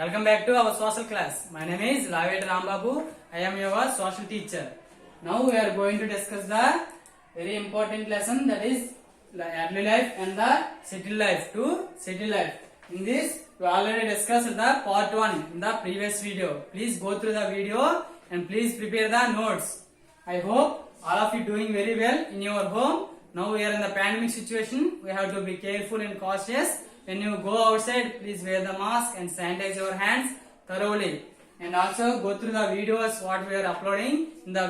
Welcome back to our social class. My name is Laved Rambabu. I am your social teacher. Now we are going to discuss the very important lesson, that is the early life and the city life to city life. In this we already discussed the part 1 in the previous video. Please go through the video and please prepare the notes. I hope all of you doing very well in your home. Now we are in the pandemic situation. We have to be careful and cautious. When you go outside, please wear the mask and sanitize your hands thoroughly. And also go through the videos what we are uploading in the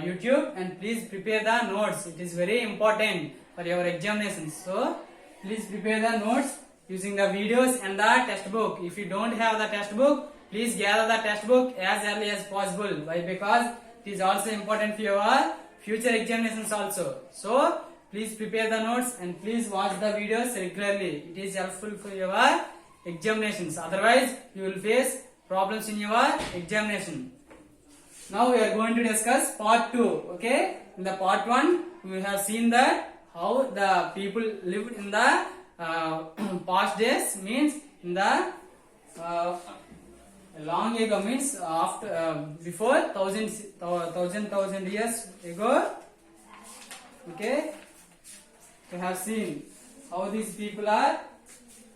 YouTube, and please prepare the notes. It is very important for your examinations. So please prepare the notes using the videos and the textbook. If you don't have the textbook, please gather the textbook as early as possible. Why? Because it is also important for your future examinations also. So please prepare the notes and please watch the videos regularly. It is helpful for your examinations. Otherwise, you will face problems in your examination. Now we are going to discuss part 2. Okay? In the part 1, we have seen that how the people lived in the past days, means in the long ago, means after before thousand years ago. Okay? We have seen how these people are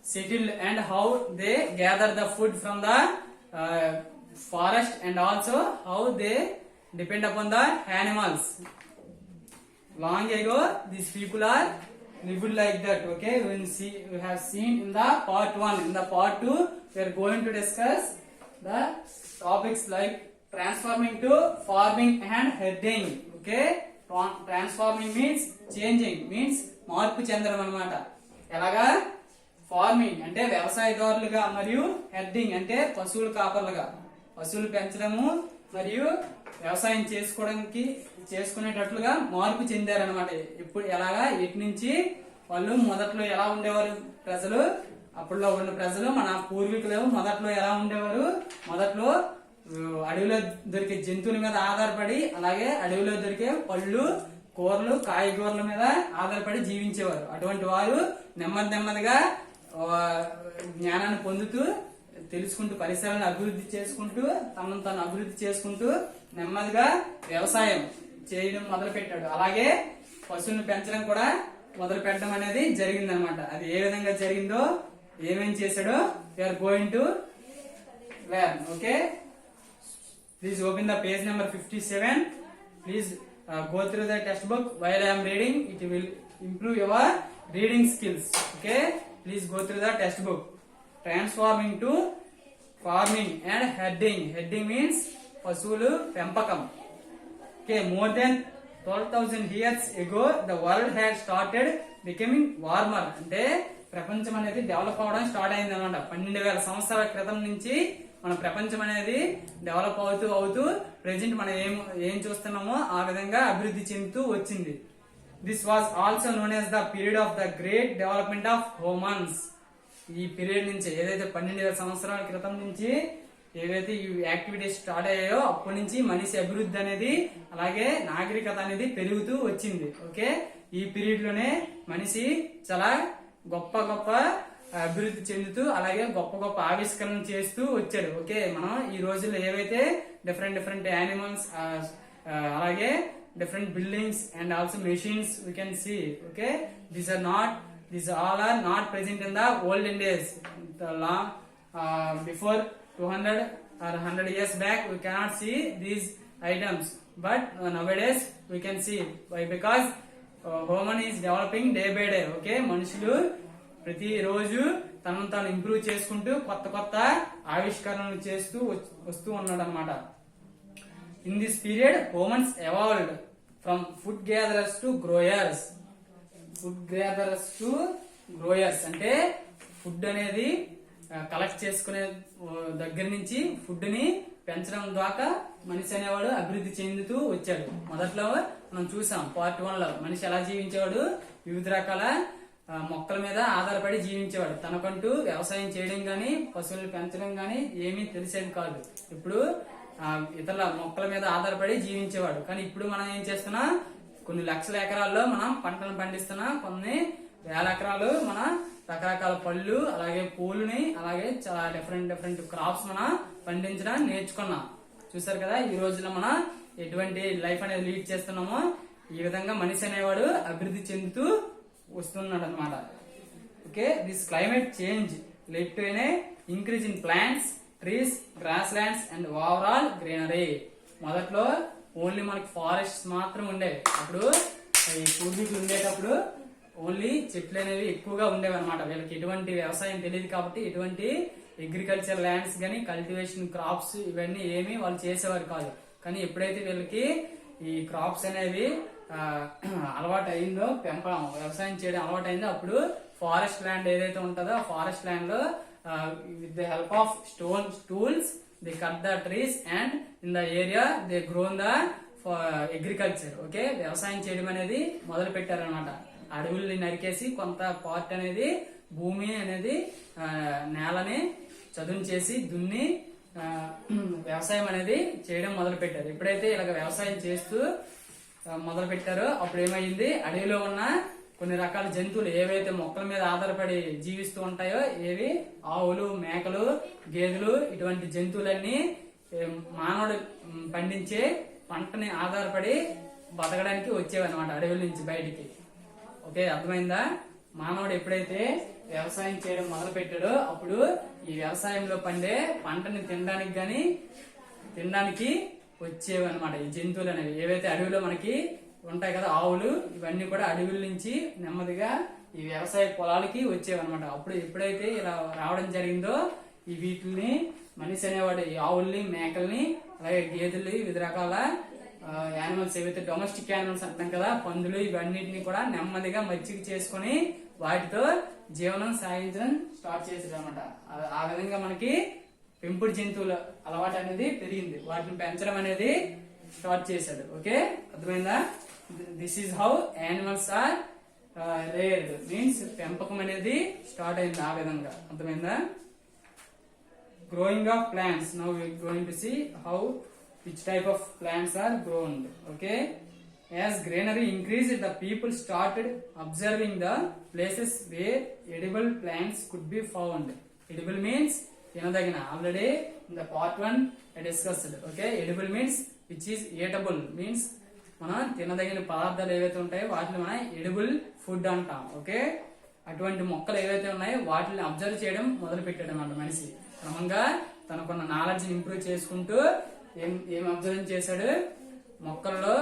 settled and how they gather the food from the forest, and also how they depend upon the animals. Long ago, these people are lived like that. Okay, we have seen in the part 1. In the part 2, we are going to discuss the topics like transforming to farming and herding. Okay, transforming means changing, means మార్పు చెందడం అన్నమాట. ఎలాగా? Farming అంటే వ్యవసాయదారులుగా, మరియు హెర్డింగ్ అంటే పశువుల కాపర్లుగా, పశువులు పెంచడము మరియు వ్యవసాయం చేసుకునేటట్లుగా మార్పు చెందారనమాట. ఇప్పుడు ఎలాగా? ఇటు నుంచి వాళ్ళు మొదట్లో ఎలా ఉండేవారు ప్రజలు, అప్పుడులో ఉన్న ప్రజలు, మన పూర్వీకులు మొదట్లో ఎలా ఉండేవారు? మొదట్లో అడవిలో దొరికే జంతువుల మీద ఆధారపడి, అలాగే అడవిలో దొరికే పళ్ళు, కూరలు, కాయగూరల మీద ఆధారపడి జీవించేవారు. అటువంటి వారు నెమ్మదిగా జ్ఞానాన్ని పొందుతూ, తెలుసుకుంటూ, పరిసరాలను అభివృద్ధి చేసుకుంటూ, తనను తాను అభివృద్ధి చేసుకుంటూ నెమ్మదిగా వ్యవసాయం చేయడం మొదలు పెట్టాడు. అలాగే పశువులను పెంచడం కూడా మొదలు పెట్టడం అనేది జరిగిందనమాట. అది ఏ విధంగా జరిగిందో, ఏమేం చేశాడో we are going to learn. Okay, please open the page number 57. Please go through the textbook while I am reading. It will improve your reading skills. Okay, please go through the textbook. Transforming to farming and herding. Herding means pasulu pempakkam. Okay, more than 12,000 years ago the world had started becoming warmer. అంటే ప్రపంచం అనేది develop అవడం start అయింది అనమాట. 12,000 సంవత్సరాల క్రితం నుంచి మన ప్రపంచం అనేది డెవలప్ అవుతూ ప్రెజెంట్ మనం ఏం చూస్తున్నామో ఆ విధంగా అభివృద్ధి చెందుతూ వచ్చింది. This was also known as the period of the great development of humans. ఈ పీరియడ్ నుంచి, ఏదైతే 12,000 సంవత్సరాల క్రితం నుంచి ఏవైతే ఈ యాక్టివిటీస్ స్టార్ట్ అయ్యాయో, అప్పటి నుంచి మనిషి అభివృద్ధి అనేది, అలాగే నాగరికత అనేది పెరుగుతూ వచ్చింది. ఓకే, ఈ పీరియడ్ లోనే మనిషి చాలా గొప్ప అభివృద్ధి చెందుతూ, అలాగే గొప్ప ఆవిష్కరణ చేస్తూ వచ్చాడు. ఓకే, మనం ఈ రోజుల్లో ఏవైతే డిఫరెంట్ యానిమల్స్, అలాగే different buildings and also machines we can see. Okay, these all are not present in the olden days. Before 200 or 100 years back we cannot see these items, but nowadays we can see. Why? Because human is developing day by day. Okay, మనుషులు ప్రతి రోజు తనను తాను improve చేసుకుంటూ కొత్త ఆవిష్కరణలు చేస్తూ వస్తూ ఉన్నాడు అనమాట. In this period humans evolved from food gatherers to growers. Food gatherers to growers అంటే ఫుడ్ అనేది కలెక్ట్ చేసుకునే దగ్గర నుంచి ఫుడ్ ని పెంచడం ద్వారా మనిషి అనేవాడు అభివృద్ధి చెందుతూ వచ్చాడు. మొదట్లో మనం చూసాం పార్ట్ 1 లో మనిషి ఎలా జీవించేవాడు, వివిధ రకాల మొక్కల మీద ఆధారపడి జీవించేవాడు. తనకంటూ వ్యవసాయం చేయడం గాని, పశువులను పెంచడం గాని ఏమీ తెలిసేది కాదు. ఇప్పుడు ఇతరుల మొక్కల మీద ఆధారపడి జీవించేవాడు. కానీ ఇప్పుడు మనం ఏం చేస్తున్నా, కొన్ని లక్షల ఎకరాల్లో మనం పంటలను పండిస్తున్నా, కొన్ని వేల ఎకరాలు మన రకరకాల పళ్ళు అలాగే పూలని అలాగే చాలా డిఫరెంట్ క్రాప్స్ మన పండించడం నేర్చుకున్నాం. చూసారు కదా, ఈ రోజులో మన ఎటువంటి లైఫ్ అనేది లీడ్ చేస్తున్నామో ఈ విధంగా మనిషి అనేవాడు అభివృద్ధి చెందుతూ వస్తున్నాడు అనమాట. Okay, this climate change led to an increase in plants, trees, grasslands and overall greenery. మొదట్లో ఓన్లీ మనకి ఫారెస్ట్ మాత్రం ఉండేవి. అప్పుడు ఈ పూర్వీకులు ఉండేటప్పుడు ఓన్లీ చెట్లు అనేవి ఎక్కువగా ఉండేవి అనమాట. వీళ్ళకి ఎటువంటి వ్యవసాయం తెలియదు కాబట్టి ఎటువంటి అగ్రికల్చర్ ల్యాండ్స్ కానీ కల్టివేషన్ క్రాప్స్ ఇవన్నీ ఏమి వాళ్ళు చేసేవారు కాదు. కానీ ఎప్పుడైతే వీళ్ళకి ఈ క్రాప్స్ అనేవి అలవాటు అయిందో, వ్యవసాయం చేయడం అలవాటు అయిందో, అప్పుడు ఫారెస్ట్ ల్యాండ్ ఏదైతే ఉంటుందో ఆ ఫారెస్ట్ ల్యాండ్ లో with the help of tools they cut the trees and in the area they grown the agriculture. Okay, వ్యవసాయం చేయడం అనేది మొదలు పెట్టారనమాట. అడవుల్ని నరికేసి కొంత పార్ట్ అనేది భూమి అనేది నేలని చదును చేసి దున్ని వ్యవసాయం అనేది చేయడం మొదలు పెట్టారు. ఎప్పుడైతే ఇలాగ వ్యవసాయం చేస్తూ మొదలు పెట్టారో అప్పుడు ఏమైంది, అడవిలో ఉన్న కొన్ని రకాల జంతువులు ఏవైతే మొక్కల మీద ఆధారపడి జీవిస్తూ ఉంటాయో, ఏవి ఆవులు, మేకలు, గేదెలు, ఇటువంటి జంతువులన్నీ మానవుడు పండించే పంటని ఆధారపడి బతకడానికి వచ్చేవన్నమాట అడవుల నుంచి బయటికి. ఓకే, అర్థమైందా? మానవుడు ఎప్పుడైతే వ్యవసాయం చేయడం మొదలు పెట్టాడో అప్పుడు ఈ వ్యవసాయంలో పండే పంటని తినడానికి వచ్చేవి అనమాట ఈ జంతువులు అనేవి. ఏవైతే అడవిలో మనకి ఉంటాయి కదా ఆవులు, ఇవన్నీ కూడా అడవుల నుంచి నెమ్మదిగా ఈ వ్యవసాయ పొలాలకి వచ్చేవి అనమాట. అప్పుడు ఎప్పుడైతే ఇలా రావడం జరిగిందో ఈ వీటిని మనిషి అనేవాడు ఈ ఆవుల్ని, మేకల్ని, అలాగే గేదెలు, వివిధ రకాల యానిమల్స్ ఏవైతే డొమెస్టిక్ యానిమల్స్ అంటాం కదా, పందులు, ఇవన్నిటిని కూడా నెమ్మదిగా మచ్చిక చేసుకుని వాటితో జీవనం సాగించడం స్టార్ట్ చేసాడు అనమాట. ఆ విధంగా మనకి పెంపుడు జంతువుల అలవాటు అనేది పెరిగింది, వాటిని పెంచడం అనేది స్టార్ట్ చేశాడు. ఓకే, అర్థమైందా? This is how animals are reared, means పెంపకం అనేది స్టార్ట్ అయింది ఆ విధంగా. అర్థమైందా? Growing of plants. Now we going to see how which type of plants are grown. Okay, as greenery increased, the people started observing the places where edible plants could be found. Edible means tinadagina. Already in the part 1 I discussed. Okay, edible means which is eatable, means మన తినదగిన పదార్థాలు ఏవైతే ఉంటాయో వాటిని మనం edible food అంటాం. Okay, అటువంటి మొక్కలు ఏవైతే ఉన్నాయో వాటిని అబ్జర్వ్ చేయడం మొదలు పెట్టాడు అన్నమాట మనిషి. క్రమంగా తనకున్న నాలెడ్జ్ ఇంప్రూవ్ చేసుకుంటూ ఏం అబ్జర్వ్ చేశాడు, మొక్కల్లో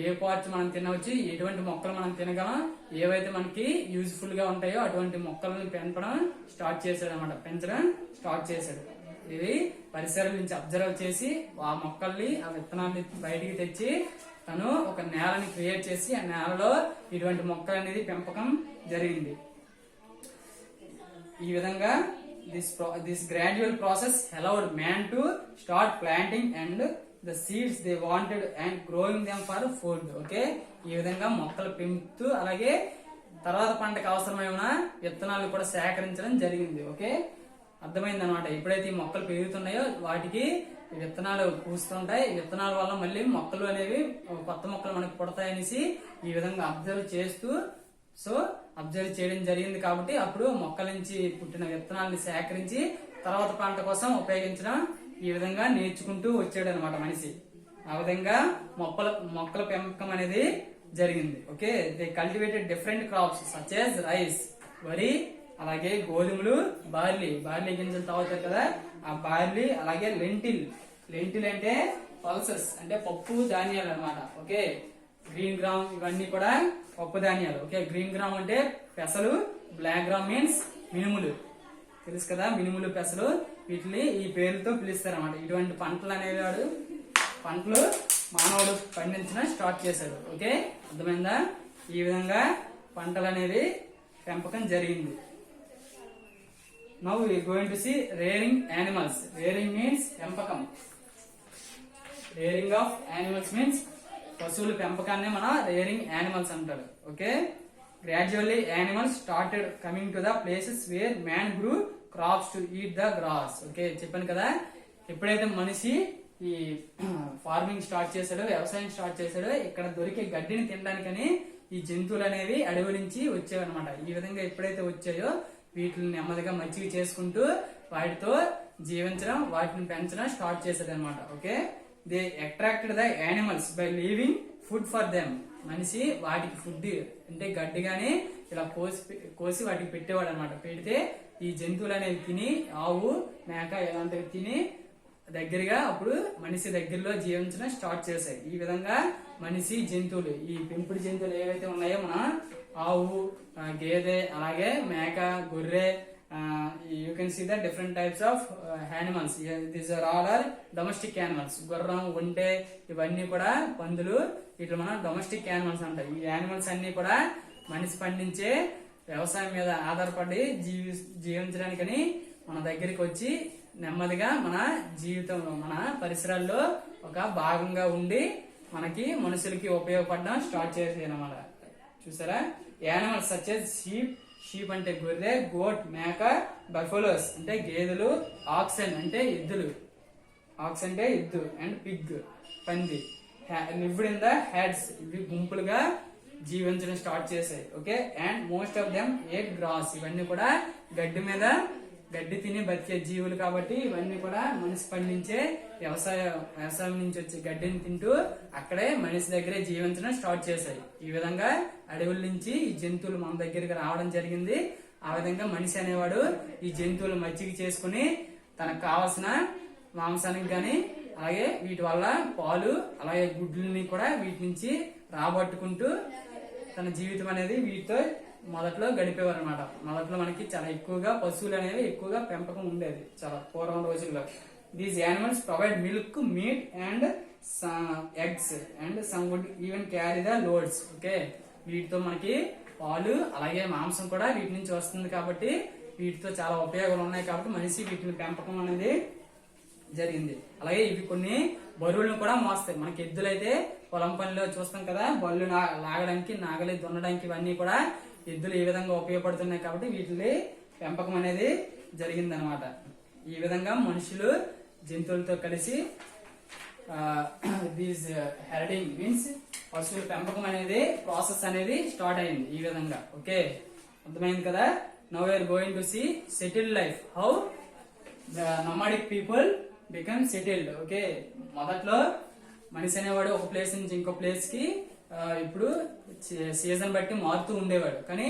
ఏ పార్ట్స్ మనం తినవచ్చు, ఎటువంటి మొక్కలు మనం తినగలం, ఏవైతే మనకి యూజ్ఫుల్ గా ఉంటాయో అటువంటి మొక్కలను పెంచడం స్టార్ట్ చేశాడు అనమాట, పెంచడం స్టార్ట్ చేశాడు. ఇది పరిసరాల నుంచి అబ్జర్వ్ చేసి ఆ మొక్కల్ని, ఆ విత్తనాన్ని బయటికి తెచ్చి తను ఒక నేలని క్రియేట్ చేసి ఆ నేలలో ఇటువంటి మొక్కలు అనేది పెంపకం జరిగింది. ఈ విధంగా this gradual process allowed man to start planting and the seeds they wanted and growing them for food. Okay, ఈ విధంగా మొక్కలు పెంచుతూ అలాగే తర్వాత పంటకు అవసరమైన విత్తనాలు కూడా సేకరించడం జరిగింది. ఓకే, అర్థమైంది అనమాట. ఎప్పుడైతే ఈ మొక్కలు పెరుగుతున్నాయో వాటికి విత్తనాలు పూస్తుంటాయి, విత్తనాల వల్ల మళ్ళీ మొక్కలు అనేవి కొత్త మొక్కలు మనకు పుడతాయనేసి ఈ విధంగా అబ్జర్వ్ చేయడం జరిగింది. కాబట్టి అప్పుడు మొక్కల నుంచి పుట్టిన విత్తనాలను సేకరించి తర్వాత పంట కోసం ఉపయోగించడం ఈ విధంగా నేర్చుకుంటూ వచ్చాడు అనమాట మనిషి. ఆ విధంగా మొక్కల పెంపకం అనేది జరిగింది. Okay, they cultivated different crops such as rice, వరి, అలాగే గోధుమలు, బార్లీ గింజలు తాగుతారు కదా, ఆ బార్లీ, అలాగే లెంటిల్ అంటే పల్సెస్ అంటే పప్పు ధాన్యాలు అనమాట. ఓకే, గ్రీన్ గ్రామ్ ఇవన్నీ కూడా పప్పు ధాన్యాలు. ఓకే, గ్రీన్ గ్రామ్ అంటే పెసలు, బ్లాక్ గ్రామ్ మీన్స్ మినుములు, తెలుసు కదా, మినుములు, పెసలు, వీటిని ఈ పేర్లతో పిలుస్తారు అన్నమాట. ఇటువంటి పంటలు మానవుడు పండించడం స్టార్ట్ చేశాడు. ఓకే, అర్థమైందా? ఈ విధంగా పంటలు అనేవి పెంపకం జరిగింది. Now we going to see rearing animals. Rearing means పెంపకం. రేరింగ్ ఆఫ్ యానిమల్స్ మీన్స్ పశువుల పెంపకాన్ని మన రేరింగ్ యానిమల్స్ అంటారు. Okay, gradually animals started coming to the places where man grew crops to eat the grass. Okay, చెప్పాను కదా, ఎప్పుడైతే మనిషి ఈ ఫార్మింగ్ స్టార్ట్ చేశాడో, వ్యవసాయం స్టార్ట్ చేశాడో, ఇక్కడ దొరికే గడ్డిని తినడానికని ఈ జంతువులు అనేవి అడవి నుంచి వచ్చేవన్నమాట. ఈ విధంగా ఎప్పుడైతే వచ్చాయో వీటిని నెమ్మదిగా మచ్చిక చేసుకుంటూ వాటితో జీవించడం, వాటిని పెంచడం స్టార్ట్ చేసేది అనమాట. Okay, they attracted the animals by leaving food for them. మనిషి వాటికి ఫుడ్ అంటే గడ్డి గాని ఇలా కోసి వాటికి పెట్టేవాడు అనమాట. పెడితే ఈ జంతువులు అనేవి తిని, ఆవు మేక ఇలాంటివి తిని దగ్గరగా అప్పుడు మనిషి దగ్గరలో జీవించడం స్టార్ట్ చేశాయి. ఈ విధంగా మనిషి, జంతువులు, ఈ పెంపుడు జంతువులు ఏవైతే ఉన్నాయో మన ఆవు, గేదె, అలాగే మేక, గొర్రె, you can see the different types of animals. These are all are domestic animals. గుర్రం, ఒంటె ఇవన్నీ కూడా, పందులు, ఇట్లా మనం డొమెస్టిక్ యానిమల్స్ అంటాం. ఈ యానిమల్స్ అన్ని కూడా మనిషి పండించే వ్యవసాయం మీద ఆధారపడి జీవించడానికని మన దగ్గరికి వచ్చి నెమ్మదిగా మన జీవితంలో, మన పరిసరాల్లో ఒక భాగంగా ఉండి మనకి మనుషులకి ఉపయోగపడడం స్టార్ట్ చేసేది అన్నమాట. చూసారా, యానిమల్స్ సచ్ ఎస్ షీప్ అంటే గొర్రె, గోట్ మేక, బఫెలోస్ అంటే గేదెలు, ఆక్సెన్ అంటే ఎద్దులు, ఆక్స్ అంటే ఎద్దు, అండ్ పిగ్ పంది, లివ్డ్ ఇన్ ద హెడ్స్ ఇవి గుంపులుగా జీవించడం స్టార్ట్ చేశాయి. Okay, and most of them ate grass. ఇవన్నీ కూడా గడ్డి తిని బతికే జీవులు కాబట్టి ఇవన్నీ కూడా మనిషి పండించే వ్యవసాయం నుంచి వచ్చే గడ్డిని తింటూ అక్కడే మనిషి దగ్గరే జీవించడం స్టార్ట్ చేశాయి. ఈ విధంగా అడవుల నుంచి ఈ జంతువులు మన దగ్గరికి రావడం జరిగింది. ఆ విధంగా మనిషి అనేవాడు ఈ జంతువులు మచ్చిక చేసుకుని తనకు కావాల్సిన మాంసానికి గాని, అలాగే వీటి వల్ల పాలు, అలాగే గుడ్లని కూడా వీటి నుంచి రాబట్టుకుంటూ తన జీవితం అనేది వీటితో మొదట్లో గడిపేవారు అనమాట. మొదట్లో మనకి చాలా ఎక్కువగా పశువులు అనేవి ఎక్కువగా పెంపకం ఉండేది చాలా పూర్వం రోజుల్లో. These animals provide milk, meat and eggs and some wood even carry the loads. Okay, వీటితో మనకి పాలు, అలాగే మాంసం కూడా వీటి నుంచి వస్తుంది కాబట్టి వీటితో చాలా ఉపయోగాలు ఉన్నాయి కాబట్టి మనిషి వీటిని పెంపకం అనేది జరిగింది. అలాగే ఇవి కొన్ని బరువులను కూడా మోస్తాయి. మనకి ఎద్దులైతే పొలం పనిలో చూస్తాం కదా, బళ్ళు లాగడానికి, నాగలి దున్నడానికి ఇవన్నీ కూడా ఎద్దులు ఈ విధంగా ఉపయోగపడుతున్నాయి కాబట్టి వీటిని పెంపకం అనేది జరిగిందనమాట. ఈ విధంగా మనుషులు జంతువులతో కలిసి దీస్ హెర్డింగ్ మీన్స్ పశువుల పెంపకం అనేది ప్రాసెస్ అనేది స్టార్ట్ అయింది ఈ విధంగా. ఓకే, అర్థమైంది కదా. Now we are going to see settled life, how the nomadic people become settled. Okay, మొదట్లో మనిషి అనేవాడు ఒక ప్లేస్ నుంచి ఇంకో ప్లేస్ కి ఇప్పుడు సీజన్ బట్టి మారుతూ ఉండేవాడు. కానీ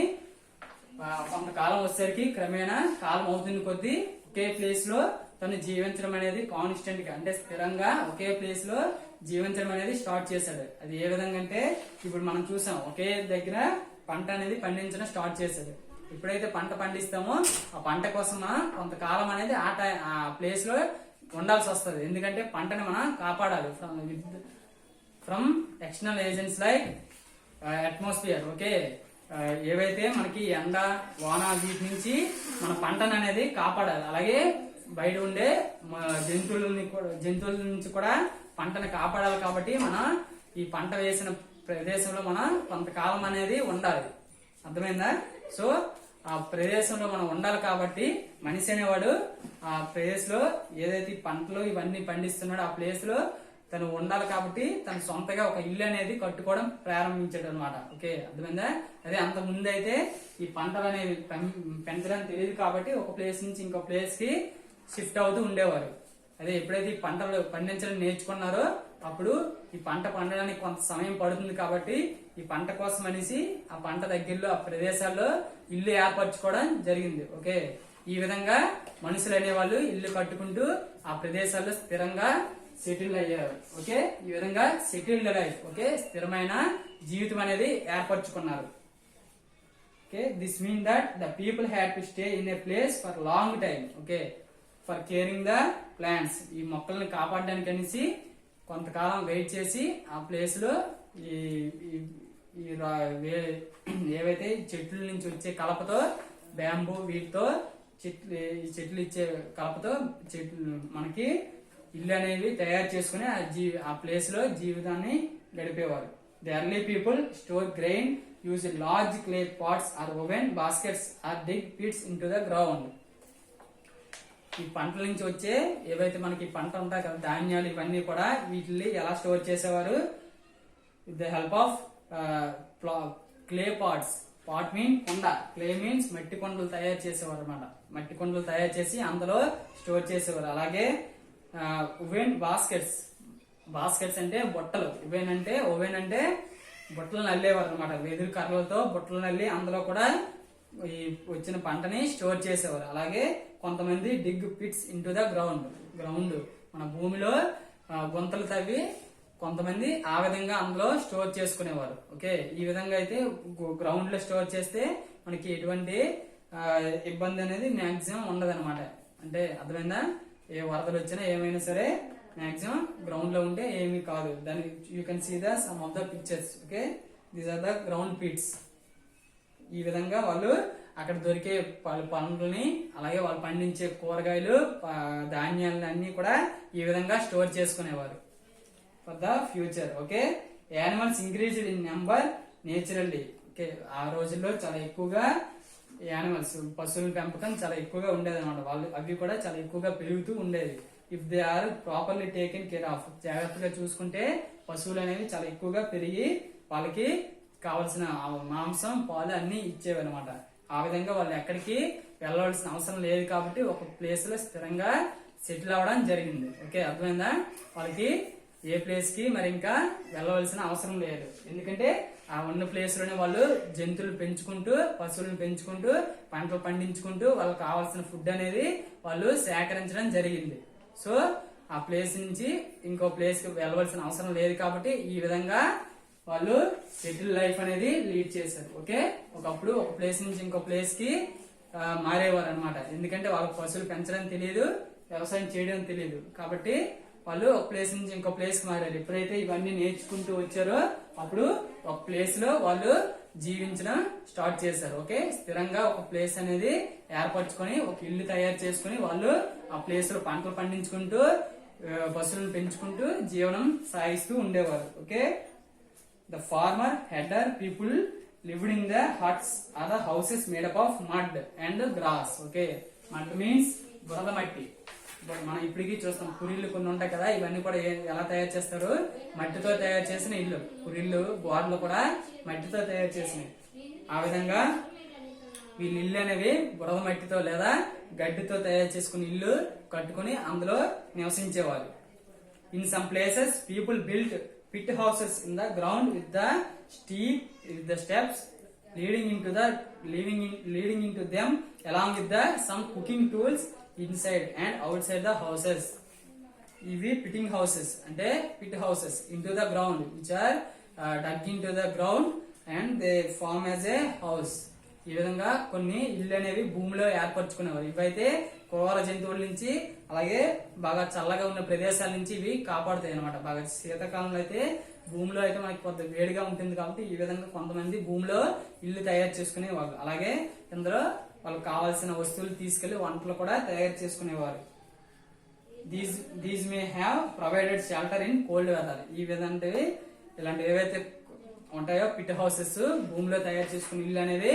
కొంతకాలం వచ్చేసరికి క్రమేణా కాలం అవుతున్న కొద్దీ ఒకే ప్లేస్ లో తను జీవించడం అనేది కాన్స్టెంట్ గా, అంటే స్థిరంగా ఒకే ప్లేస్ లో జీవించడం అనేది స్టార్ట్ చేశాడు. అది ఏ విధంగా అంటే ఇప్పుడు మనం చూసాం, ఒకే దగ్గర పంట అనేది పండించడం స్టార్ట్ చేశాడు. ఎప్పుడైతే పంట పండిస్తామో ఆ పంట కోసం కొంతకాలం అనేది ఆ ప్లేస్ లో ఉండాల్సి వస్తుంది. ఎందుకంటే పంటని మనం కాపాడాలి from external agents like atmosphere. Okay, ఏవైతే మనకి ఎండ, వాన వీటి నుంచి మన పంటను అనేది కాపాడాలి. అలాగే బయట ఉండే జంతువుల నుంచి కూడా పంటను కాపాడాలి. కాబట్టి మనం ఈ పంట వేసిన ప్రదేశంలో మనం కొంతకాలం అనేది ఉండాలి. అర్థమైందా? సో ఆ ప్రదేశంలో మనం ఉండాలి కాబట్టి మనిషి అనేవాడు ఆ ప్లేస్ లో ఏదైతే పంటలు ఇవన్నీ పండిస్తున్నాడో ఆ ప్లేస్ లో తను ఉండాలి కాబట్టి తను సొంతగా ఒక ఇల్లు అనేది కట్టుకోవడం ప్రారంభించాడు అనమాట. ఓకే, అర్థమైందా? అదే అంత ముందు అయితే ఈ పంటలు అనేవి పెంచడం తెలియదు కాబట్టి ఒక ప్లేస్ నుంచి ఇంకో ప్లేస్ కి షిఫ్ట్ అవుతూ ఉండేవారు. అదే ఎప్పుడైతే ఈ పంటలు పండించడం నేర్చుకున్నారో అప్పుడు ఈ పంట పండడానికి కొంత సమయం పడుతుంది కాబట్టి ఈ పంట కోసం అనేసి ఆ పంట దగ్గరలో ఆ ప్రదేశాల్లో ఇల్లు ఏర్పరచుకోవడం జరిగింది. ఓకే, ఈ విధంగా మనుషులు అనేవాళ్ళు ఇల్లు కట్టుకుంటూ ఆ ప్రదేశాల్లో స్థిరంగా సెటిల్ అయ్యారు. ఓకే, ఈ విధంగా సెటిల్డ్ లైఫ్, ఓకే, స్థిరమైన జీవితం అనేది ఏర్పరచుకున్నారు. Okay, this mean that the people had to stay in a place for long time. Okay, for caring the plants, ఈ మొక్కల్ని కాపాడడానికి అనేసి కొంతకాలం వెయిట్ చేసి ఆ ప్లేస్ లో ఏవైతే చెట్ల నుంచి వచ్చే కలపతో, బ్యాంబూ వీటితో చెట్లు ఇచ్చే కలపతో చెట్లు మనకి ఇల్లు అనేవి తయారు చేసుకుని ఆ ప్లేస్ లో జీవితాన్ని గడిపేవారు. The early people store grain, use large clay pots or woven baskets or dig pits into the ground. ఈ పంటల నుంచి వచ్చే ఏవైతే మనకి పంట ఉంటాయి కదా, ధాన్యాలు ఇవన్నీ కూడా వీటిని ఎలా స్టోర్ చేసేవారు? With the help of clay pots. Pot mean కుండ, క్లే మీన్స్ మట్టి కొండలు తయారు చేసేవారు అనమాట. మట్టి కొండలు తయారు చేసి అందులో స్టోర్ చేసేవారు. అలాగే ఓవెన్ బాస్కెట్స్. బాస్కెట్స్ అంటే బుట్టలు. ఓవెన్ అంటే బుట్టలు నల్లేవారు అనమాట. వెదురు కర్రలతో బుట్టలు నల్లి అందులో కూడా ఈ వచ్చిన పంటని స్టోర్ చేసేవారు. అలాగే కొంతమంది డిగ్ పిట్స్ ఇంటూ ద గ్రౌండ్ మన భూమిలో గుంతలు తవ్వి కొంతమంది ఆ విధంగా అందులో స్టోర్ చేసుకునేవారు. ఓకే, ఈ విధంగా అయితే గ్రౌండ్ లో స్టోర్ చేస్తే మనకి ఎటువంటి ఇబ్బంది అనేది మాక్సిమం ఉండదు అనమాట. అంటే అర్థమైందా? ఏ వరదలు వచ్చినా ఏమైనా సరే మాక్సిమం గ్రౌండ్ లో ఉంటే ఏమీ కాదు. దాని you can see the some of the pictures. Okay, these are the ground pits. ఈ విధంగా వాళ్ళు అక్కడ దొరికే పండ్లని అలాగే వాళ్ళు పండించే కూరగాయలు ధాన్యాలని అన్ని కూడా ఈ విధంగా స్టోర్ చేసుకునేవారు for the future. Okay, animals increased in number naturally. Okay, ఆ రోజుల్లో చాలా ఎక్కువగా యానిమల్స్ పశువుల పెంపకం చాలా ఎక్కువగా ఉండేది అనమాట. అవి కూడా చాలా ఎక్కువగా పెరుగుతూ ఉండేది. If they are properly taken care of, జాగ్రత్తగా చూసుకుంటే పశువులు అనేవి చాలా ఎక్కువగా పెరిగి వాళ్ళకి కావలసిన మాంసం పాలు అన్ని ఇచ్చేవి అనమాట. ఆ విధంగా వాళ్ళు ఎక్కడికి వెళ్ళవలసిన అవసరం లేదు కాబట్టి ఒక ప్లేస్ లో స్థిరంగా సెటిల్ అవ్వడం జరిగింది. ఓకే, అర్థమైందా? వాళ్ళకి ఏ ప్లేస్ కి మరి ఇంకా వెళ్ళవలసిన అవసరం లేదు. ఎందుకంటే ఆ ఉన్న ప్లేస్ లోనే వాళ్ళు జంతువులు పెంచుకుంటూ పశువులను పెంచుకుంటూ పంటలు పండించుకుంటూ వాళ్ళకి కావాల్సిన ఫుడ్ అనేది వాళ్ళు సేకరించడం జరిగింది. సో ఆ ప్లేస్ నుంచి ఇంకో ప్లేస్ కి వెళ్ళవలసిన అవసరం లేదు కాబట్టి ఈ విధంగా వాళ్ళు సెటిల్ లైఫ్ అనేది లీడ్ చేశారు. ఓకే, ఒకప్పుడు ఒక ప్లేస్ నుంచి ఇంకో ప్లేస్ కి మారేవారు అనమాట. ఎందుకంటే వాళ్ళకి పశువులు పెంచడం తెలియదు, వ్యవసాయం చేయడం తెలియదు కాబట్టి వాళ్ళు ఒక ప్లేస్ నుంచి ఇంకో ప్లేస్ కి మారారు. ఎప్పుడైతే ఇవన్నీ నేర్చుకుంటూ వచ్చారో అప్పుడు ఒక ప్లేస్ లో వాళ్ళు జీవించడం స్టార్ట్ చేశారు. ఓకే, స్థిరంగా ఒక ప్లేస్ అనేది ఏర్పరచుకొని ఒక ఇల్లు తయారు చేసుకుని వాళ్ళు ఆ ప్లేస్ లో పంటలు పండించుకుంటూ పశువులను పెంచుకుంటూ జీవనం సాగిస్తూ ఉండేవారు. Okay, the farmer header people lived in the huts or the houses made up of mud and grass. Okay, mud means బురద మట్టి. మనం ఇప్పటికీ చూస్తాం పురిళ్ళు కొన్ని ఉంటాయి కదా, ఇవన్నీ కూడా ఎలా తయారు చేస్తారు? మట్టితో తయారు చేసిన ఇల్లు. పురిళ్ళు గోడలు కూడా మట్టితో తయారు చేసినవి. ఆ విధంగా వీళ్ళ ఇల్లు అనేవి బురద మట్టితో లేదా గడ్డితో తయారు చేసుకుని ఇల్లు కట్టుకుని అందులో నివసించేవారు. In some places people built pit houses in the ground with the steps leading into them along with some cooking tools inside and outside the houses. ఇవి పిట్టింగ్ హౌసెస్ అంటే pit houses into the ground which are dug into the ground and they form as a house. ఈ విధంగా కొన్ని ఇల్లు అనేవి భూమిలో ఏర్పరచుకునేవారు. ఇవైతే క్రూర జంతువుల నుంచి అలాగే బాగా చల్లగా ఉన్న ప్రదేశాల నుంచి ఇవి కాపాడుతాయి అనమాట. బాగా శీతాకాలంలో అయితే భూమిలో అయితే మనకి కొంత వేడిగా ఉంటుంది కాబట్టి ఈ విధంగా కొంతమంది భూమిలో ఇల్లు తయారు చేసుకునేవారు. అలాగే ఇందులో వాళ్ళకి కావాల్సిన వస్తువులు తీసుకెళ్లి వంటలు కూడా తయారు చేసుకునేవారు. These may have provided shelter in cold weather. ఈ విధంగా ఇలాంటి ఏవైతే ఉంటాయో పిట్ హౌసెస్ భూమిలో తయారు చేసుకునే ఇల్లు అనేది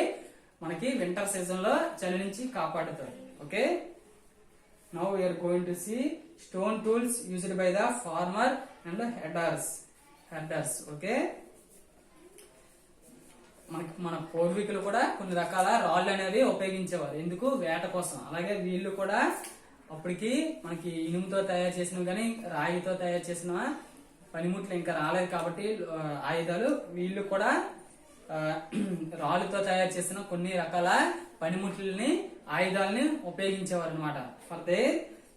మనకి వింటర్ సీజన్ లో చలి నుంచి కాపాడుతాయి. Okay, now we are going to see stone tools used by the farmer and herders. Okay, మన పూర్వీకులు కూడా కొన్ని రకాల రాళ్ళు అనేవి ఉపయోగించేవారు. ఎందుకు? వేట కోసం. అలాగే వీళ్ళు కూడా అప్పటికి మనకి ఇనుముతో తయారు చేసినవి కానీ రాయితో తయారు చేసిన పనిముట్లు ఇంకా రాలేదు కాబట్టి ఆయుధాలు వీళ్ళు కూడా రాళ్ళతో తయారు చేసిన కొన్ని రకాల పనిముట్లని ఆయుధాలని ఉపయోగించేవారు అనమాట for the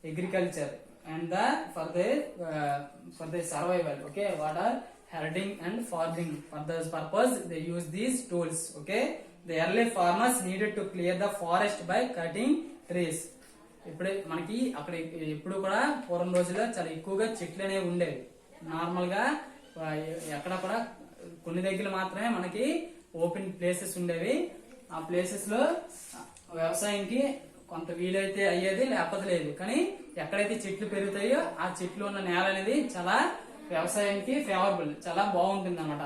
agriculture and for the survival. Okay, what are herding and farming. For this purpose they use these tools. Okay, the early farmers needed to clear the forest by cutting trees. ఇప్పుడు మనకి అక్కడ ఎప్పుడు కూడా పూర్వం రోజుల్లో చాలా ఎక్కువగా చెట్లు అనేవి ఉండేవి. నార్మల్ గా ఎక్కడ కూడా కొన్ని దగ్గర మాత్రమే మనకి ఓపెన్ ప్లేసెస్ ఉండేవి. ఆ ప్లేసెస్ లో వ్యవసాయానికి కొంత వీలైతే అయ్యేది, లేకపోతే లేదు. కానీ ఎక్కడైతే చెట్లు పెరుగుతాయో ఆ చెట్లు ఉన్న నేల అనేది చాలా వ్యవసాయానికి ఫేవరబుల్, చాలా బాగుంటుంది అనమాట.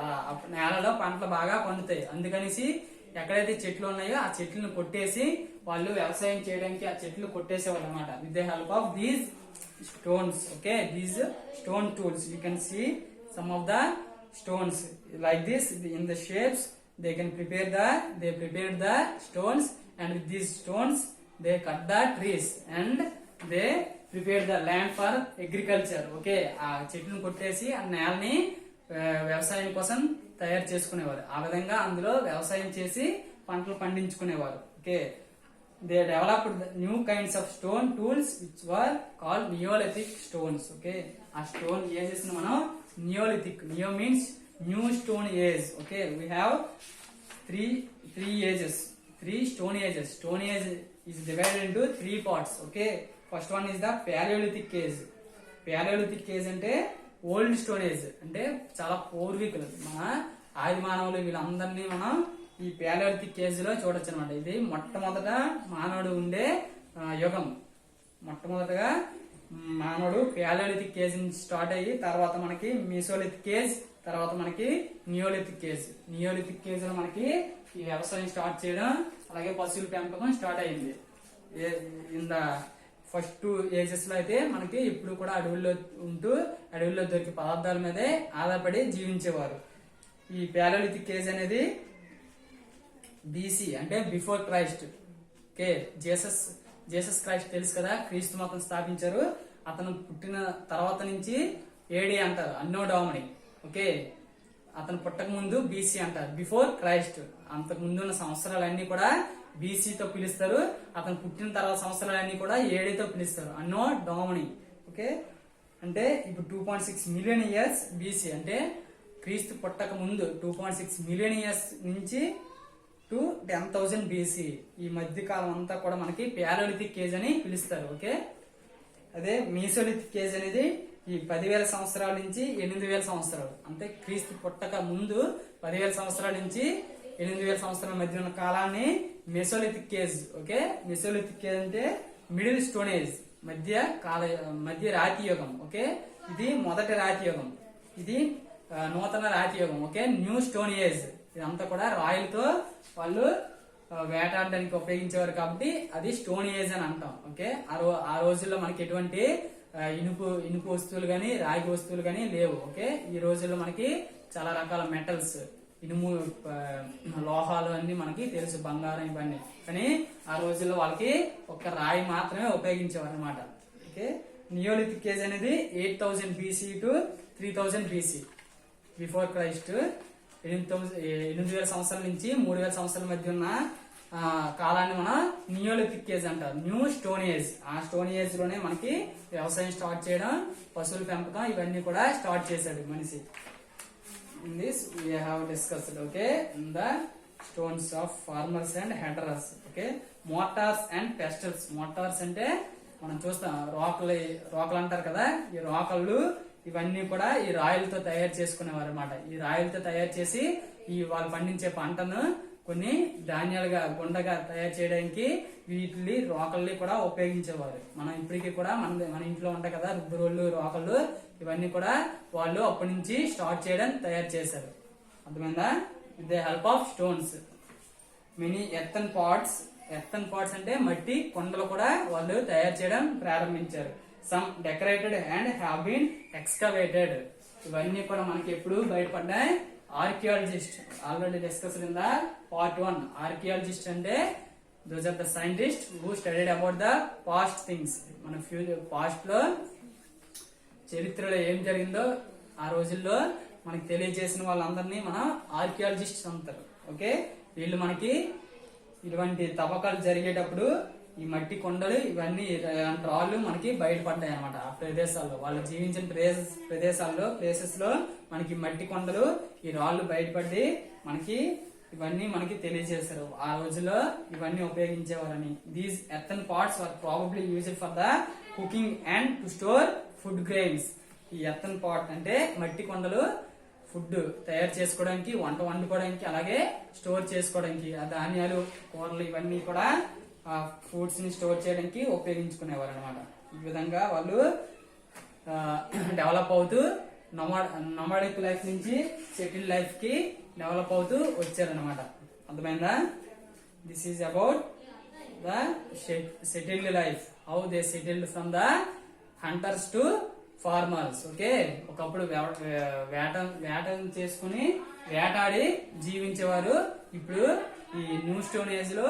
నేలలో పంటలు బాగా పండుతాయి. అందుకనేసి ఎక్కడైతే చెట్లు ఉన్నాయో ఆ చెట్లను కొట్టేసి వాళ్ళు వ్యవసాయం చేయడానికి ఆ చెట్లు కొట్టేసేవాళ్ళు అనమాట with the help of these stones. Okay, these stone tools you can see some of the stones like this in the shapes they prepared the stones, and with these stones they cut the trees and they prepared the land for agriculture. Okay, ఆ చెట్లను కొట్టేసి ఆ నేలని వ్యవసాయం కోసం తయారు చేసుకునేవారు. ఆ విధంగా అందులో వ్యవసాయం చేసి పంటలు పండించుకునేవారు. Okay, they developed new kinds of stone tools which were called Neolithic stones. Okay, ఆ స్టోన్ ఏజెస్ మనం Neolithic, neo means new stone age. Okay, we have three ages, three stone ages. Stone age is divided into three parts. Okay, first one is the Paleolithic age. Paleolithic age అంటే old stone age, అంటే చాలా పూర్వీకులు, మన ఆది మానవులు వీళ్ళందరినీ మనం ఈ ప్యాలియోలిథిక్ ఏజ్ లో చూడొచ్చు అనమాట. ఇది మొట్టమొదట మానవుడు ఉండే యుగం. మొట్టమొదటగా మానవుడు ప్యాలియోలిథిక్ ఏజ్ నుంచి స్టార్ట్ అయ్యి తర్వాత మనకి మీసోలిథిక్ ఏజ్, తర్వాత మనకి నియోలిథిక్ ఏజ్. నియోలిథిక్ ఏజ్ లో మనకి ఈ వ్యవసాయం స్టార్ట్ చేయడం అలాగే పశువుల పెంపకం స్టార్ట్ అయింది. ఇన్ ద ఫస్ట్ 2 ఏజెస్ లో అయితే మనకి ఇప్పుడు కూడా అడవుల్లో దొరికే పదార్థాల మీదే ఆధారపడి జీవించేవారు. ఈ ప్యాలియోలిథిక్ ఏజ్ అనేది బీసీ అంటే before Christ. Okay, Jesus Christ తెలుసు కదా, క్రీస్తు మతం స్థాపించారు. అతను పుట్టిన తర్వాత నుంచి ఏడి అంటారు, అన్నో డామిని. ఓకే, అతను పుట్టక ముందు బీసీ అంటారు, బిఫోర్ క్రైస్ట్. అంతకు ముందు ఉన్న సంవత్సరాలన్నీ కూడా బీసీతో పిలుస్తారు. అతను పుట్టిన తర్వాత సంవత్సరాలన్నీ కూడా ఏడీతో పిలుస్తారు, అన్నో డామిని. ఓకే, అంటే ఇప్పుడు 2.6 మిలియన్ ఇయర్స్ బీసీ అంటే క్రీస్తు పుట్టక ముందు 2.6 మిలియన్ ఇయర్స్ నుంచి టు 10,000 బీసీ ఈ మధ్య కాలం అంతా కూడా మనకి ప్యాలియోలిథిక్ ఏజ్ అని పిలుస్తారు. ఓకే, అదే మీసోలిథిక్ ఏజ్ అనేది ఈ 10,000 సంవత్సరాల నుంచి 8,000 సంవత్సరాలు, అంటే క్రీస్తు పుట్టక ముందు 10,000 సంవత్సరాల నుంచి 8,000 సంవత్సరాల మధ్య ఉన్న కాలాన్ని Mesolithic age. Okay, Mesolithic age అంటే మిడిల్ స్టోన్ ఏజ్, మధ్య రాతి యుగం. ఓకే, ఇది మొదటి రాతి యుగం, ఇది నూతన రాతి యుగం. Okay, new stone age. ఇదంతా కూడా రాయిలతో వాళ్ళు వేటాడడానికి ఉపయోగించేవారు కాబట్టి అది స్టోన్ ఏజ్ అని అంటాం. ఓకే, ఆ రోజుల్లో మనకి ఎటువంటి ఇనుపు వస్తువులు గాని రాగి వస్తువులు గాని లేవు. ఓకే, ఈ రోజుల్లో మనకి చాలా రకాల మెటల్స్, ఇనుము, లోహాలు అన్ని మనకి తెలుసు, బంగారం ఇవన్నీ. కానీ ఆ రోజుల్లో వాళ్ళకి ఒక్క రాయి మాత్రమే ఉపయోగించేవారు అనమాట. ఓకే, నియోలిథిక్ ఏజ్ అనేది 8,000 BC to 3,000 BC before Christ. 8,000 సంవత్సరాల నుంచి 3,000 సంవత్సరాల మధ్య ఉన్న కాలాన్ని మనం నియోలిథిక్ ఏజ్ అంటారు, న్యూ స్టోన్ ఏజ్. ఆ స్టోన్ ఏజ్ లోనే మనకి వ్యవసాయం స్టార్ట్ చేయడం, పశువుల పెంపకం ఇవన్నీ కూడా స్టార్ట్ చేశాడు మనిషి. In this we have discussed, okay, in the stones of farmers and hunters. Okay, mortars and pestles. Mortars అంటే మనం చూస్తాం రోకలు అంటారు కదా, ఈ రోకళ్ళు ఇవన్నీ కూడా ఈ రాయిలతో తయారు చేసుకునేవారు అనమాట. ఈ రాయిలతో తయారు చేసి ఈ వాళ్ళు పండించే పంటను కొన్ని ధాన్యాలుగా గుండగా తయారు చేయడానికి వీటిని రోకల్ని కూడా ఉపయోగించేవారు. మనం ఇప్పటికీ కూడా మన ఇంట్లో ఉంటాయి కదా రుబ్బురోళ్ళు, రోకళ్ళు, ఇవన్నీ కూడా వాళ్ళు అప్పటి నుంచి స్టార్ట్ చేయడం తయారు చేశారు. అర్థమైందా? With the help of stones. Many earthen pots అంటే మట్టి కొండలు కూడా వాళ్ళు తయారు చేయడం ప్రారంభించారు. Some decorated and have been excavated. ఇవన్నీ కూడా మనకి ఎప్పుడు బయటపడ్డాయి? Archaeologist already discussed in the part 1. Archaeologist అంటే those are the scientist who studied about the past things. మన పాస్ట్ లో చరిత్రలో ఏం జరిగిందో ఆ రోజుల్లో మనకి తెలియజేసిన వాళ్ళందరినీ మనం ఆర్కియాలజిస్ట్ అంటారు. ఓకే, వీళ్ళు మనకి ఇటువంటి తవ్వకాలు జరిగేటప్పుడు ఈ మట్టి కొండలు ఇవన్నీ రాళ్ళు మనకి బయటపడ్డాయి అనమాట. ఆ ప్రదేశాల్లో వాళ్ళు జీవించిన ప్లేసెస్ లో మనకి మట్టి కొండలు ఈ రాళ్ళు బయటపడి ఇవన్నీ మనకి తెలియజేశారు. ఆ రోజుల్లో ఇవన్నీ ఉపయోగించేవారని. These earthen pots are probably used for the cooking and to store food grains. ఈ ఎర్తన్ పాట్ అంటే మట్టి కొండలు ఫుడ్ తయారు చేసుకోవడానికి, వంట వండుకోవడానికి, అలాగే స్టోర్ చేసుకోవడానికి, ఆ ధాన్యాలు, కూరలు ఇవన్నీ కూడా ఫ్రూట్స్ ని స్టోర్ చేయడానికి ఉపయోగించుకునేవారు అనమాట. ఈ విధంగా వాళ్ళు డెవలప్ అవుతూ నొమాడిక్ లైఫ్ నుంచి సెటిల్ లైఫ్ కి డెవలప్ అవుతూ వచ్చారనమాట. అర్థమైందా? This is about the settled life, how they settled from the hunters to farmers. Okay, ఒకప్పుడు వేట చేసుకుని వేటాడి జీవించేవారు. ఇప్పుడు ఈ న్యూ స్టోన్ ఏజ్ లో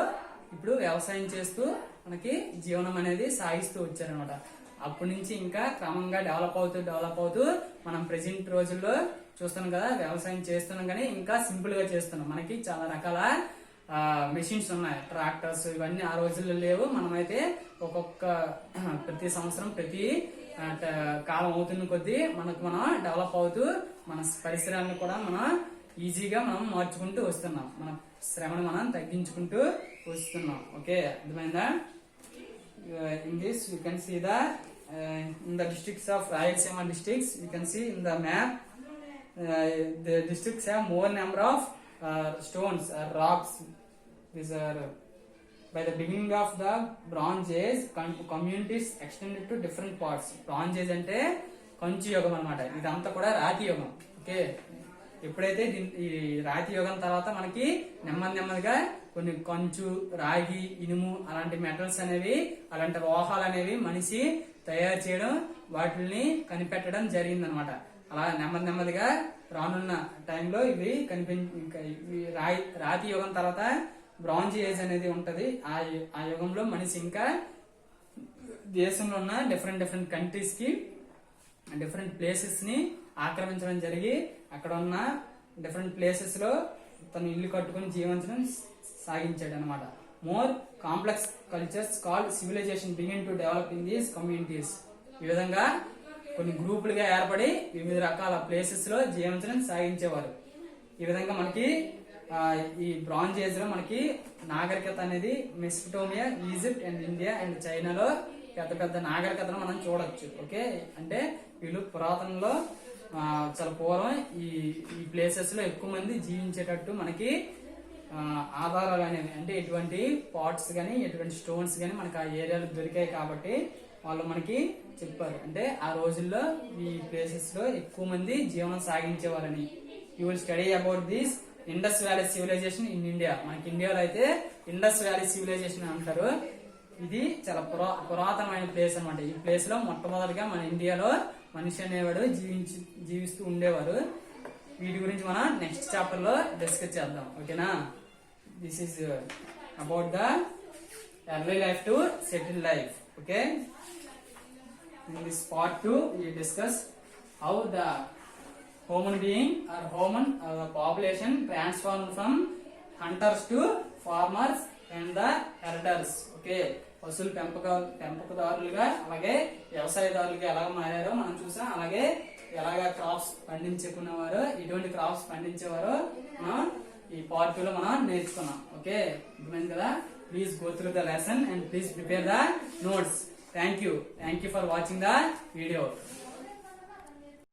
ఇప్పుడు వ్యవసాయం చేస్తూ మనకి జీవనం అనేది సాగిస్తూ వచ్చారనమాట. అప్పటి నుంచి ఇంకా క్రమంగా డెవలప్ అవుతూ మనం ప్రెసెంట్ రోజుల్లో చూస్తున్నాం కదా, వ్యవసాయం చేస్తున్నాం కానీ ఇంకా సింపుల్ గా చేస్తున్నాం. మనకి చాలా రకాల మెషిన్స్ ఉన్నాయి, ట్రాక్టర్స్ ఇవన్నీ ఆ రోజుల్లో లేవు. మనమైతే ఒక్కొక్క ప్రతి సంవత్సరం ప్రతి కాలం అవుతున్న కొద్దీ మనం డెవలప్ అవుతూ మన పరిసరాలను కూడా మనం ఈజీగా మనం మార్చుకుంటూ వస్తున్నాం. మన శ్రమను మనం తగ్గించుకుంటూ వస్తున్నాం. ఓకే, అర్థమైందా? In this you can see the in the districts of Rayalaseema districts, you can see in the map the districts have more number of stones or rocks. These are by the beginning of the Bronze Age, communities extended to different parts. Bronze Age అంటే కంచు యుగం అన్నమాట. ఇదంతా కూడా రాతి యుగం. Okay, ఎప్పుడైతే ఈ రాతి యుగం తర్వాత మనకి నెమ్మదిగా కొన్ని కంచు, రాగి, ఇనుము అలాంటి మెటల్స్ అనేవి, అలాంటి లోహాలు అనేవి మనిషి తయారు చేయడం, వాటిని కనిపెట్టడం జరిగింది అనమాట. అలా నెమ్మదిగా రానున్న టైంలో ఇవి రాతి యుగం తర్వాత బ్రాంజ్ ఏజ్ అనేది ఉంటది. ఆ యుగంలో మనిషి ఇంకా దేశంలో ఉన్న డిఫరెంట్ కంట్రీస్ కి డిఫరెంట్ ప్లేసెస్ ని ఆక్రమించడం జరిగి అక్కడ ఉన్న డిఫరెంట్ ప్లేసెస్ లో తను ఇల్లు కట్టుకుని జీవించడం సాగించాడు అనమాట. More complex cultures called civilization begin to develop in these communities. ఈ విధంగా కొన్ని గ్రూపులుగా ఏర్పడి వివిధ రకాల ప్లేసెస్ లో జీవించడం సాగించేవారు. ఈ విధంగా మనకి ఈ బ్రాంజ్ ఏజ్ లో మనకి నాగరికత అనేది Mesopotamia, Egypt and India and చైనాలో పెద్ద నాగరికతను మనం చూడొచ్చు. ఓకే, అంటే వీళ్ళు పురాతనలో చాలా పూర్వం ఈ ప్లేసెస్ లో ఎక్కువ మంది జీవించేటట్టు మనకి ఆధారాలు అనేవి, అంటే ఎటువంటి పాట్స్ గానీ ఎటువంటి స్టోన్స్ గానీ మనకి ఆ ఏరియాలో దొరికాయి కాబట్టి వాళ్ళు మనకి చెప్పారు. అంటే ఆ రోజుల్లో ఈ ప్లేసెస్ లో ఎక్కువ మంది జీవనం సాగించేవారని. You will study about this Indus valley civilisation in India. మనకి ఇండియాలో అయితే ఇండస్ వ్యాలీ సివిలైజేషన్ అంటారు. ఇది చాలా పురాతనమైన ప్లేస్ అనమాట. ఈ ప్లేస్ లో మొట్టమొదటిగా మన ఇండియాలో మనిషి అనేవాడు జీవిస్తూ ఉండేవారు. వీటి గురించి మనం నెక్స్ట్ చాప్టర్ లో డిస్కస్ చేద్దాం. ఓకేనా? This is about the early life to settle life. Okay, in this part 2 we discuss how the human being or population transformed from hunters to farmers and the herders. Okay, పశువుల పెంపకదారులుగా అలాగే వ్యవసాయదారులుగా ఎలా మారారో మనం చూసాం. అలాగే ఎలాగా crops పండించుకునేవారు, ఇటువంటి crops పండించేవారో మనం ఈ పార్ట్ 2 లో మనం నేర్చుకున్నాం. ఓకే, అర్థమైంది కదా? Please go through the lesson and please prepare the notes. Thank you for watching the video.